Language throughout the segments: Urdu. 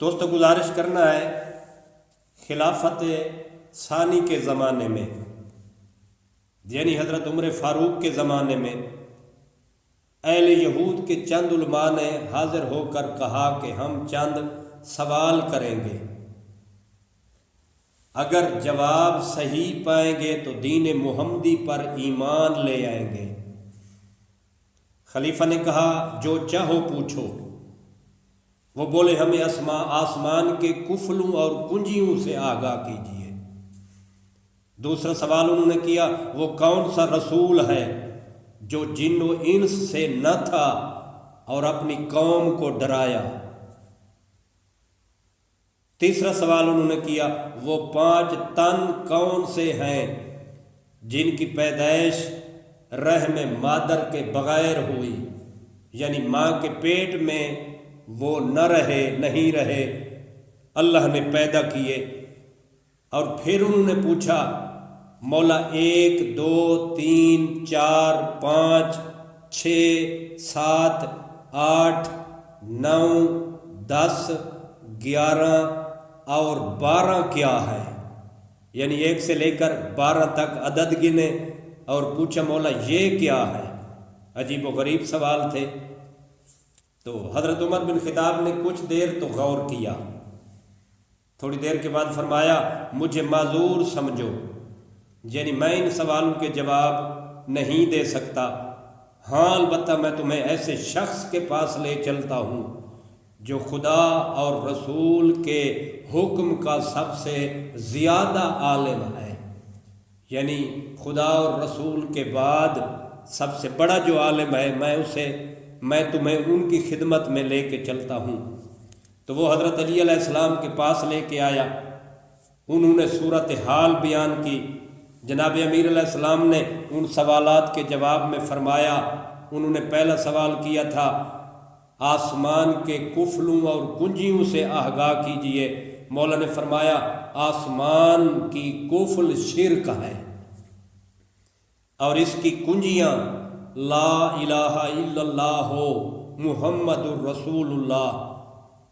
دوستو گزارش کرنا ہے، خلافت ثانی کے زمانے میں یعنی حضرت عمر فاروق کے زمانے میں اہل یہود کے چند علماء نے حاضر ہو کر کہا کہ ہم چند سوال کریں گے، اگر جواب صحیح پائیں گے تو دین محمدی پر ایمان لے آئیں گے۔ خلیفہ نے کہا جو چاہو پوچھو۔ وہ بولے ہمیں آسمان کے کفلوں اور کنجیوں سے آگاہ کیجیے۔ دوسرا سوال انہوں نے کیا وہ کون سا رسول ہے جو جن و انس سے نہ تھا اور اپنی قوم کو ڈرایا۔ تیسرا سوال انہوں نے کیا وہ 5 تن کون سے ہیں جن کی پیدائش رحم مادر کے بغیر ہوئی، یعنی ماں کے پیٹ میں وہ نہیں رہے، اللہ نے پیدا کیے۔ اور پھر انہوں نے پوچھا مولا 1 2 3 4 5 6 7 8 9 10 11 اور 12 کیا ہے، یعنی 1 سے لے کر 12 تک عدد گنے اور پوچھا مولا یہ کیا ہے۔ عجیب و غریب سوال تھے۔ تو حضرت عمر بن خطاب نے کچھ دیر تو غور کیا، تھوڑی دیر کے بعد فرمایا مجھے معذور سمجھو، یعنی میں ان سوالوں کے جواب نہیں دے سکتا، ہاں البتہ میں تمہیں ایسے شخص کے پاس لے چلتا ہوں جو خدا اور رسول کے حکم کا سب سے زیادہ عالم ہے، یعنی خدا اور رسول کے بعد سب سے بڑا جو عالم ہے میں تمہیں ان کی خدمت میں لے کے چلتا ہوں۔ تو وہ حضرت علی علیہ السلام کے پاس لے کے آیا، انہوں نے صورتحال بیان کی۔ جناب امیر علیہ السلام نے ان سوالات کے جواب میں فرمایا، انہوں نے پہلا سوال کیا تھا آسمان کے کفلوں اور کنجیوں سے آگاہ کیجئے۔ مولا نے فرمایا آسمان کی کفل شرک ہے اور اس کی کنجیاں لا الہ الا اللہ محمد الرسول اللہ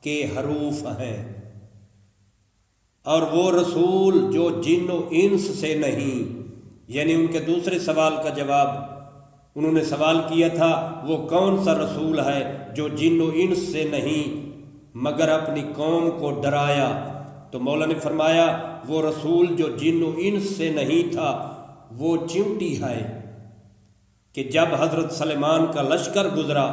کے حروف ہیں، اور وہ رسول جو جن و انس سے نہیں، یعنی ان کے دوسرے سوال کا جواب انہوں نے سوال کیا تھا وہ کون سا رسول ہے جو جن و انس سے نہیں مگر اپنی قوم کو ڈرایا۔ تو مولا نے فرمایا وہ رسول جو جن و انس سے نہیں تھا وہ چیونٹی ہے کہ جب حضرت سلیمان کا لشکر گزرا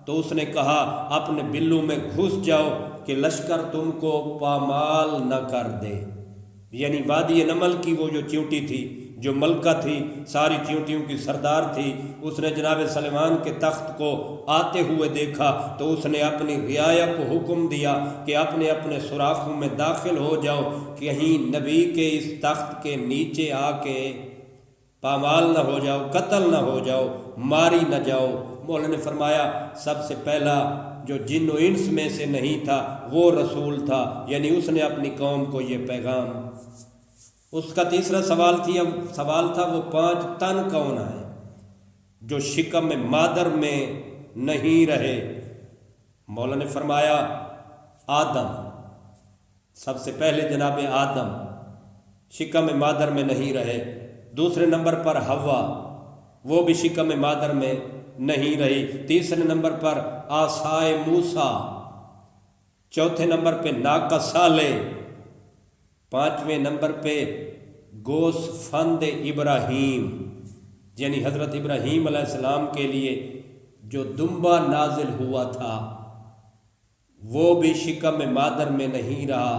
تو اس نے کہا اپنے بلوں میں گھس جاؤ کہ لشکر تم کو پامال نہ کر دے، یعنی وادی نمل کی وہ جو چیونٹی تھی، جو ملکہ تھی، ساری چیونٹیوں کی سردار تھی، اس نے جناب سلیمان کے تخت کو آتے ہوئے دیکھا تو اس نے اپنی رعایا کو حکم دیا کہ اپنے اپنے سوراخوں میں داخل ہو جاؤ، کہیں نبی کے اس تخت کے نیچے آ کے پامال نہ ہو جاؤ، قتل نہ ہو جاؤ، ماری نہ جاؤ۔ مولا نے فرمایا سب سے پہلا جو جن و انس میں سے نہیں تھا وہ رسول تھا، یعنی اس نے اپنی قوم کو یہ پیغام۔ اس کا تیسرا سوال تھا وہ 5 تن کون ہیں جو شکم مادر میں نہیں رہے۔ مولا نے فرمایا آدم، سب سے پہلے جناب آدم شکم مادر میں نہیں رہے، دوسرے نمبر پر حوا، وہ بھی شکم مادر میں نہیں رہی، تیسرے نمبر پر عصائے موسیٰ، چوتھے نمبر پہ ناقہ صالح، 5ویں نمبر پہ گوس فند ابراہیم، یعنی حضرت ابراہیم علیہ السلام کے لیے جو دمبا نازل ہوا تھا وہ بھی شکم مادر میں نہیں رہا۔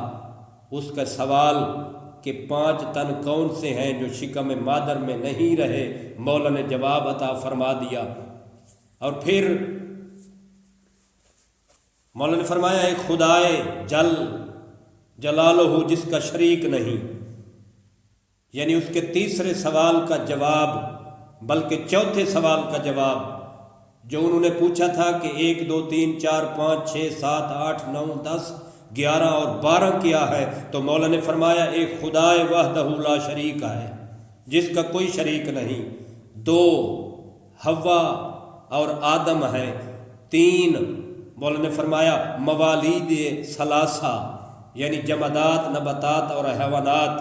اس کا سوال کہ 5 تن کون سے ہیں جو شکم مادر میں نہیں رہے، مولا نے جواب عطا فرما دیا۔ اور پھر مولا نے فرمایا ایک خدائے جل جلالہ جس کا شریک نہیں، یعنی اس کے تیسرے سوال کا جواب، بلکہ چوتھے سوال کا جواب جو انہوں نے پوچھا تھا کہ 1 2 3 4 5 6 7 8 9 10 11 اور 12 کیا ہے، تو مولا نے فرمایا ایک خدائے وحدہ لا شریک ہے جس کا کوئی شریک نہیں، 2 حوا اور آدم ہے، 3 مولا نے فرمایا موالید ثلاثہ یعنی جمادات، نباتات اور حیوانات،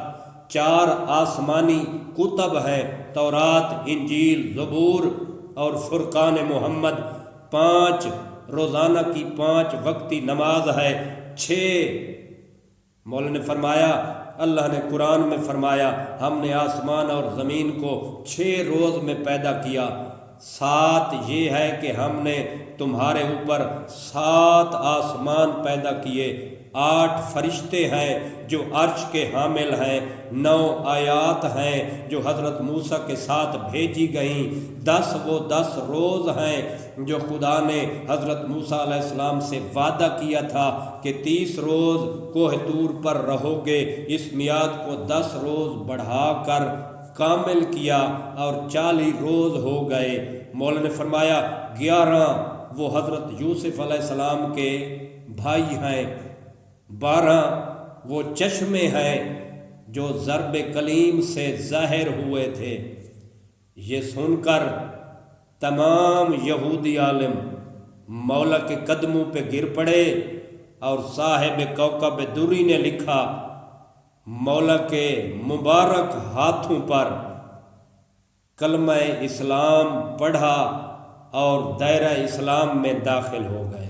4 آسمانی کتب ہیں، تورات، انجیل، زبور اور فرقان محمد، 5 روزانہ کی 5 وقتی نماز ہے، 6 مولا نے فرمایا، اللہ نے قرآن میں فرمایا ہم نے آسمان اور زمین کو 6 روز میں پیدا کیا، 7 یہ ہے کہ ہم نے تمہارے اوپر 7 آسمان پیدا کیے، 8 فرشتے ہیں جو عرش کے حامل ہیں، 9 آیات ہیں جو حضرت موسیٰ کے ساتھ بھیجی گئیں، 10 وہ 10 روز ہیں جو خدا نے حضرت موسیٰ علیہ السلام سے وعدہ کیا تھا کہ 30 روز کوہ طور پر رہو گے، اس میعاد کو 10 روز بڑھا کر کامل کیا اور 40 روز ہو گئے۔ مولا نے فرمایا 11 وہ حضرت یوسف علیہ السلام کے بھائی ہیں، 12 وہ چشمے ہیں جو ضرب کلیم سے ظاہر ہوئے تھے۔ یہ سن کر تمام یہودی عالم مولا کے قدموں پہ گر پڑے، اور صاحب کوكب دری نے لکھا مولا کے مبارک ہاتھوں پر کلمہ اسلام پڑھا اور دائرہ اسلام میں داخل ہو گئے۔